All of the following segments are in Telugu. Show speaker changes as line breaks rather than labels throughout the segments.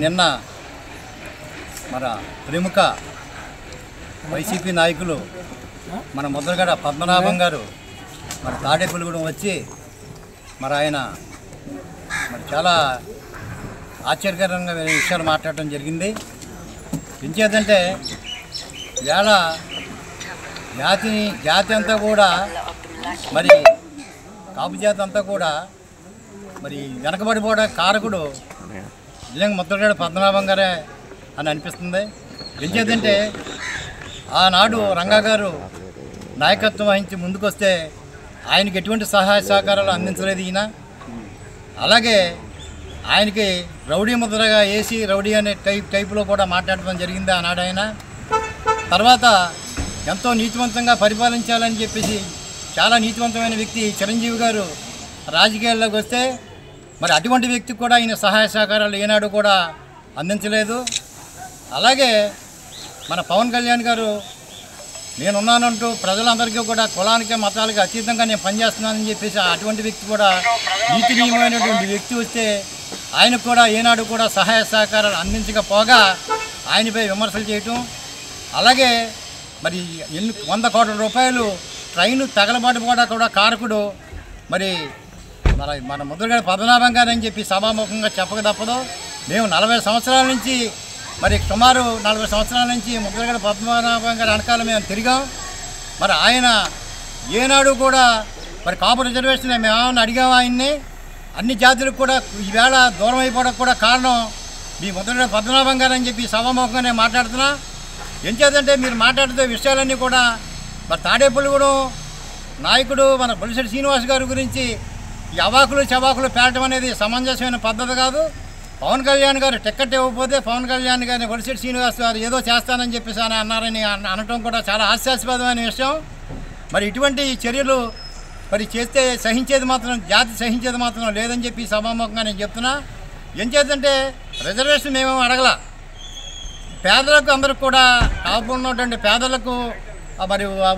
నిన్న మన ప్రముఖ వైసీపీ నాయకులు మన ముద్రగడ పద్మనాభం గారు మన తాడేపల్లిగూడెం వచ్చి ఆయన చాలా ఆశ్చర్యకరంగా విషయాలు మాట్లాడటం జరిగింది. ఎంచేతంటే వేళ జాతి అంతా కూడా కాపు జాతి అంతా కూడా వెనకబడిపోవడం కారకుడు నిజంగా ముద్రగడ పద్మనాభం గారే అని అనిపిస్తుంది. ఎంచేతంటే ఆనాడు రంగా గారు నాయకత్వం వహించి ముందుకొస్తే ఆయనకి ఎటువంటి సహాయ సహకారాలు అందించలేదు ఈయన. అలాగే ఆయనకి రౌడీ ముద్రగా వేసి రౌడీ అనే టైపులో కూడా మాట్లాడటం జరిగింది ఆనాడు. ఆయన తర్వాత ఎంతో నీతివంతంగా పరిపాలించాలని చెప్పేసి చాలా నీతివంతమైన వ్యక్తి చిరంజీవి గారు రాజకీయాల్లోకి వస్తే అటువంటి వ్యక్తికి కూడా ఆయన సహాయ సహకారాలు ఏనాడు కూడా అందించలేదు. అలాగే మన పవన్ కళ్యాణ్ గారు నేనున్నానంటూ ప్రజలందరికీ కూడా కులానికి మతాలకి అతీతంగా నేను పనిచేస్తున్నానని చెప్పేసి అటువంటి వ్యక్తి కూడా నీతినీయమైనటువంటి వ్యక్తి వస్తే ఆయనకు కూడా ఏనాడు కూడా సహాయ సహకారాలు అందించకపోగా ఆయనపై విమర్శలు చేయటం, అలాగే 100 కోట్ల రూపాయలు ట్రైను తగలబడిపోవడం కూడా కారకుడు మన ముద్రగడ పద్మనాభం గారు అని చెప్పి సభాముఖంగా చెప్పక తప్పదు. మేము 40 సంవత్సరాల నుంచి సుమారు 40 సంవత్సరాల నుంచి ముద్రగడ పద్మనాభం గారి వెనకాల మేము తిరిగాం. ఆయన ఏనాడు కూడా కాపు రిజర్వేషన్ మేము ఏమైనా అడిగాము ఆయన్ని. అన్ని జాతులకు కూడా ఈవేళ దూరం అయిపోవడానికి కూడా కారణం మీ ముద్రగడ పద్మనాభం గారు అని చెప్పి సభాముఖంగా నేను మాట్లాడుతున్నా. ఏం చేద్దంటే మీరు మాట్లాడుతూ విషయాలన్నీ కూడా తాడేపల్లిగూడెం నాయకుడు మన బొలిశెట్టి శ్రీనివాస్ గారి గురించి ఈ అవాకులు చవాకులు పేరటం అనేది సమంజసమైన పద్ధతి కాదు. పవన్ కళ్యాణ్ గారు టికెట్ ఇవ్వకపోతే పవన్ కళ్యాణ్ గారిని బొలిశెట్టి శ్రీనివాస్ గారు ఏదో చేస్తానని చెప్పేసి అన్నారని అనటం కూడా చాలా హాస్యాస్పదమైన విషయం. ఇటువంటి చర్యలు చేస్తే జాతి సహించేది మాత్రం లేదని చెప్పి సభాముఖంగా నేను చెప్తున్నా. ఏం చేద్దంటే రిజర్వేషన్ మేమేమో అడగల, పేదలకు అందరికి కూడా కాపు ఉన్నటువంటి పేదలకు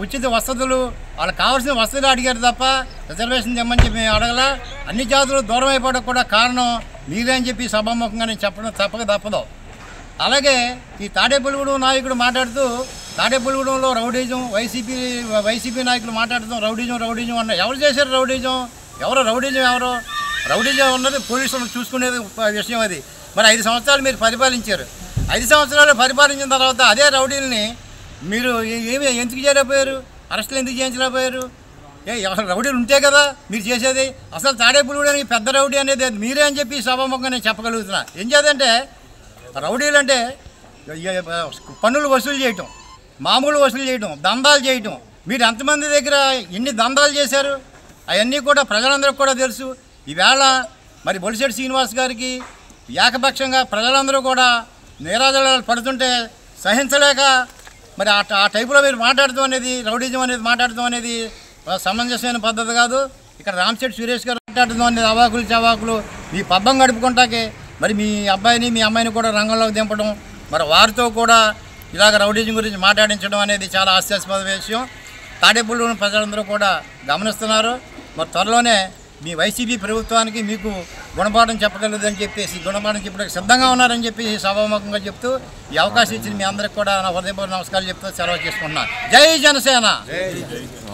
ఉచిత వసతులు వాళ్ళకి కావాల్సిన వసతులు అడిగారు తప్ప రిజర్వేషన్ తెమ్మని చెప్పి మేము అడగల. అన్ని జాతులు దూరం అయిపోవడం కూడా కారణం మీరే అని చెప్పి సభాముఖంగా నేను చెప్పడం తప్పదు. అలాగే ఈ తాడేపల్లిగూడెం నాయకుడు మాట్లాడుతూ తాడేపల్లిగూడెంలో రౌడీజం వైసీపీ నాయకులు మాట్లాడుతూ రౌడీజం అన్న ఎవరు చేశారు రౌడీజం? రౌడీజం ఉన్నది పోలీసులు చూసుకునేది విషయం. అది 5 సంవత్సరాలు మీరు పరిపాలించారు. 5 సంవత్సరాలు పరిపాలించిన తర్వాత అదే రౌడీలని మీరు ఎందుకు చేయలేకపోయారు? అరెస్టులు ఎందుకు చేయించలేకపోయారు? రౌడీలు ఉంటే కదా మీరు చేసేది. అసలు తాడేపల్లిగూడెంకి పెద్ద రౌడీ అనేది మీరే అని చెప్పి సభాముఖంగా నేను చెప్పగలుగుతున్నా. ఏం చేద్దంటే రౌడీలు అంటే పన్నులు వసూలు చేయటం, మామూలు వసూలు చేయటం, దందాలు చేయటం. మీరు ఎంతమంది దగ్గర ఎన్ని దందాలు చేశారు అవన్నీ కూడా ప్రజలందరికీ కూడా తెలుసు. ఈవేళ బొలిశెట్టి శ్రీనివాస్ గారికి ఏకపక్షంగా ప్రజలందరూ కూడా నీరాజనాలు పడుతుంటే సహించలేక ఆ టైపులో మీరు మాట్లాడటం అనేది రౌడీజం అనేది మాట్లాడటం అనేది సమంజసమైన పద్ధతి కాదు. ఇక్కడ రామశెట్టి సురేష్ గారు మాట్లాడటం అనేది అవాకులు చవాకులు మీ పబ్బం గడుపుకుంటాకే మీ అబ్బాయిని మీ అమ్మాయిని కూడా రంగంలోకి దింపడం, వారితో కూడా ఇలాగ రౌడీజం గురించి మాట్లాడించడం అనేది చాలా హాస్యాస్పద విషయం. తాడేపల్లిగూడెం ప్రజలందరూ కూడా గమనిస్తున్నారు. త్వరలోనే మీ వైసీపీ ప్రభుత్వానికి మీకు గుణపాఠం చెప్పగలదని చెప్పేసి గుణపాఠం చెప్పడానికి సిద్ధంగా ఉన్నారని చెప్పి సభాముఖంగా చెప్తూ ఈ అవకాశం ఇచ్చిన మీ అందరికి కూడా నా హృదయపూర్వక నమస్కారాలు చెప్తూ సెలవు చేసుకుంటున్నాను. జై జనసేన.